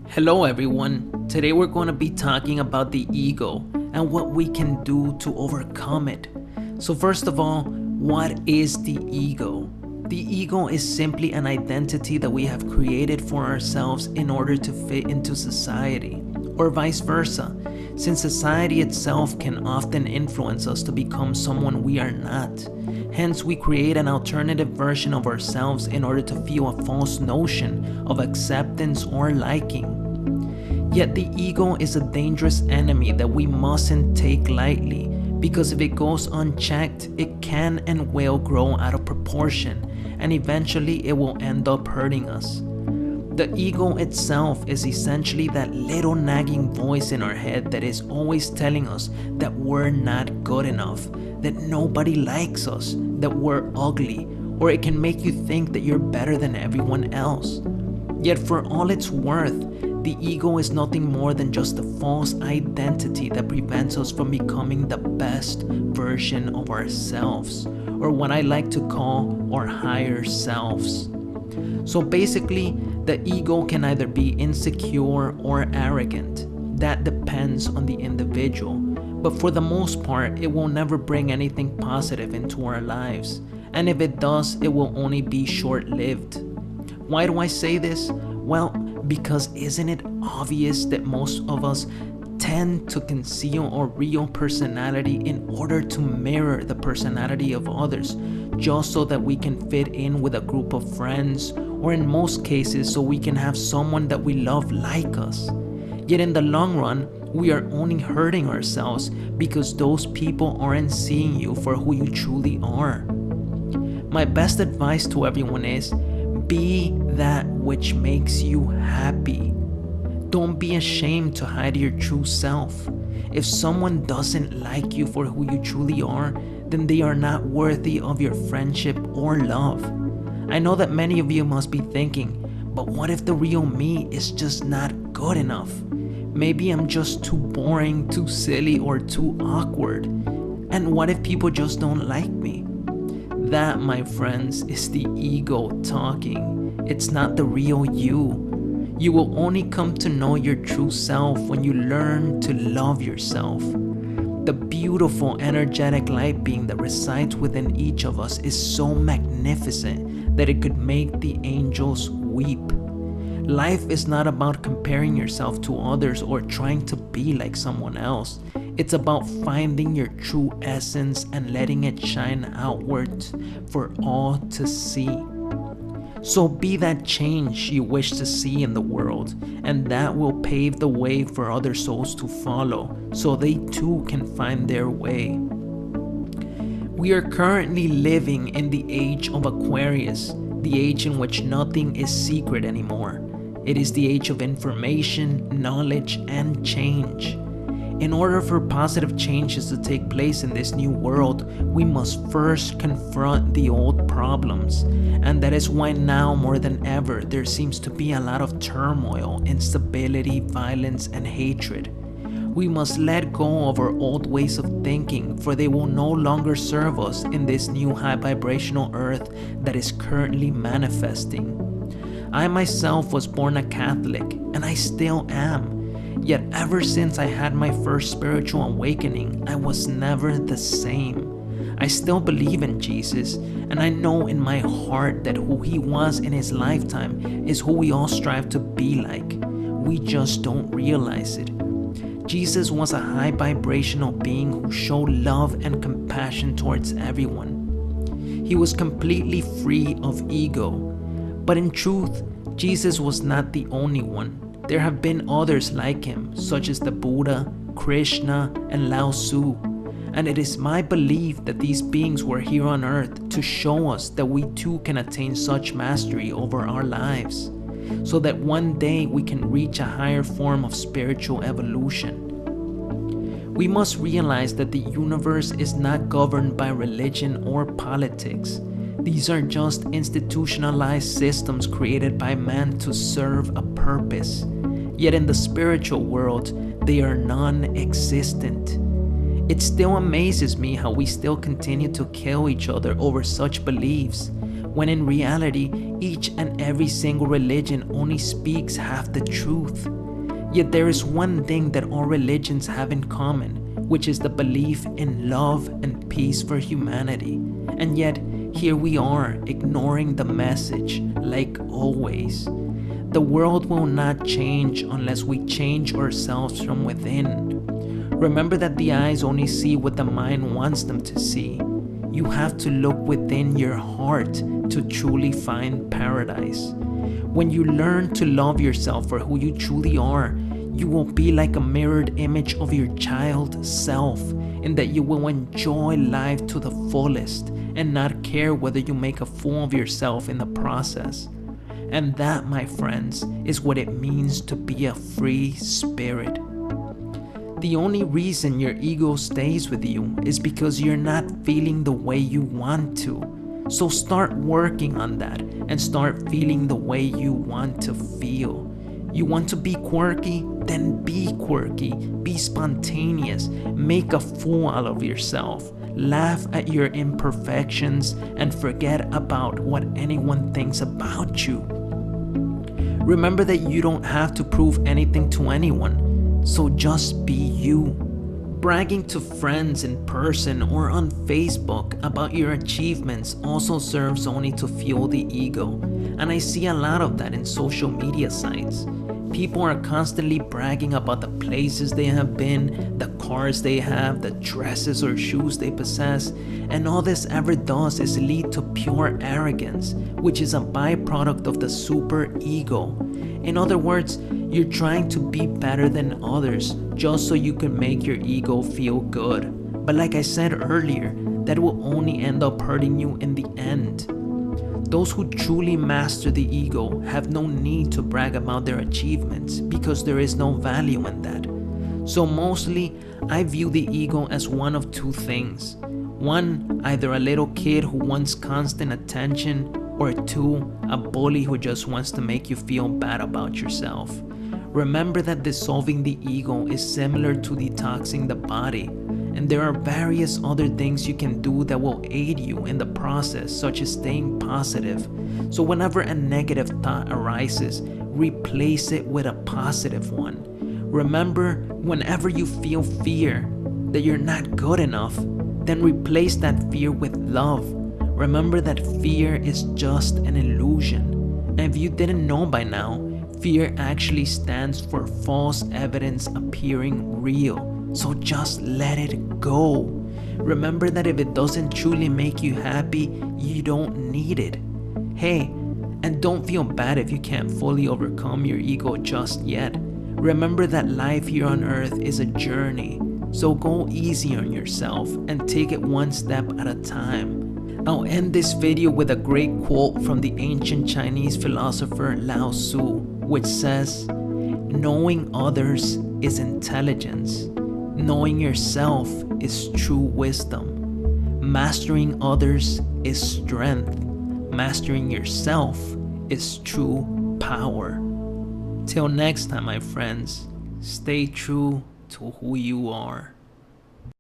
Hello everyone, today we're going to be talking about the ego and what we can do to overcome it. So first of all, what is the ego? The ego is simply an identity that we have created for ourselves in order to fit into society, or vice versa, since society itself can often influence us to become someone we are not. Hence, we create an alternative version of ourselves in order to feel a false notion of acceptance or liking. Yet the ego is a dangerous enemy that we mustn't take lightly, because if it goes unchecked, it can and will grow out of proportion, and eventually it will end up hurting us. The ego itself is essentially that little nagging voice in our head that is always telling us that we're not good enough, that nobody likes us, that we're ugly, or it can make you think that you're better than everyone else. Yet for all it's worth, the ego is nothing more than just a false identity that prevents us from becoming the best version of ourselves, or what I like to call our higher selves. So basically, the ego can either be insecure or arrogant. That depends on the individual. But for the most part, it will never bring anything positive into our lives. And if it does, it will only be short-lived. Why do I say this? Well, because isn't it obvious that most of us tend to conceal our real personality in order to mirror the personality of others, just so that we can fit in with a group of friends, or in most cases so we can have someone that we love like us. Yet in the long run, we are only hurting ourselves because those people aren't seeing you for who you truly are. My best advice to everyone is, be that which makes you happy. Don't be ashamed to hide your true self. If someone doesn't like you for who you truly are, then they are not worthy of your friendship or love. I know that many of you must be thinking, but what if the real me is just not good enough? Maybe I'm just too boring, too silly, or too awkward. And what if people just don't like me? That, my friends, is the ego talking. It's not the real you. You will only come to know your true self when you learn to love yourself. The beautiful, energetic light being that resides within each of us is so magnificent that it could make the angels weep. Life is not about comparing yourself to others or trying to be like someone else. It's about finding your true essence and letting it shine outwards for all to see. So be that change you wish to see in the world, and that will pave the way for other souls to follow, so they too can find their way. We are currently living in the age of Aquarius, the age in which nothing is secret anymore. It is the age of information, knowledge, and change. In order for positive changes to take place in this new world, we must first confront the old problems. And that is why now more than ever, there seems to be a lot of turmoil, instability, violence, and hatred. We must let go of our old ways of thinking, for they will no longer serve us in this new high vibrational earth that is currently manifesting. I myself was born a Catholic, and I still am. Yet ever since I had my first spiritual awakening, I was never the same. I still believe in Jesus, and I know in my heart that who he was in his lifetime is who we all strive to be like. We just don't realize it. Jesus was a high vibrational being who showed love and compassion towards everyone. He was completely free of ego. But in truth, Jesus was not the only one. There have been others like him, such as the Buddha, Krishna, and Lao Tzu. And it is my belief that these beings were here on earth to show us that we too can attain such mastery over our lives, so that one day we can reach a higher form of spiritual evolution. We must realize that the universe is not governed by religion or politics. These are just institutionalized systems created by man to serve a purpose. Yet in the spiritual world, they are non-existent. It still amazes me how we still continue to kill each other over such beliefs. when in reality, each and every single religion only speaks half the truth. Yet there is one thing that all religions have in common, which is the belief in love and peace for humanity. And yet, here we are, ignoring the message, like always. The world will not change unless we change ourselves from within. Remember that the eyes only see what the mind wants them to see. You have to look within your heart to truly find paradise. When you learn to love yourself for who you truly are, you will be like a mirrored image of your child self, in that you will enjoy life to the fullest and not care whether you make a fool of yourself in the process. And that, my friends, is what it means to be a free spirit. The only reason your ego stays with you is because you're not feeling the way you want to. So start working on that and start feeling the way you want to feel. You want to be quirky? Then be quirky, be spontaneous, make a fool out of yourself, laugh at your imperfections, and forget about what anyone thinks about you. Remember that you don't have to prove anything to anyone, so just be you. Bragging to friends in person or on Facebook about your achievements also serves only to fuel the ego, and I see a lot of that in social media sites. People are constantly bragging about the places they have been, the cars they have, the dresses or shoes they possess, and all this ever does is lead to pure arrogance, which is a byproduct of the super ego. In other words, you're trying to be better than others just so you can make your ego feel good. But like I said earlier, that will only end up hurting you in the end. Those who truly master the ego have no need to brag about their achievements because there is no value in that. So mostly, I view the ego as one of two things. One, either a little kid who wants constant attention, or two, a bully who just wants to make you feel bad about yourself. Remember that dissolving the ego is similar to detoxing the body, and there are various other things you can do that will aid you in the process, such as staying positive. So whenever a negative thought arises, replace it with a positive one. Remember, whenever you feel fear that you're not good enough, then replace that fear with love. Remember that fear is just an illusion. And if you didn't know by now, fear actually stands for false evidence appearing real. So just let it go. Remember that if it doesn't truly make you happy, you don't need it. Hey, and don't feel bad if you can't fully overcome your ego just yet. Remember that life here on earth is a journey. So go easy on yourself and take it one step at a time. I'll end this video with a great quote from the ancient Chinese philosopher Lao Tzu, which says, "Knowing others is intelligence. Knowing yourself is true wisdom. Mastering others is strength. Mastering yourself is true power." Till next time, my friends, stay true to who you are.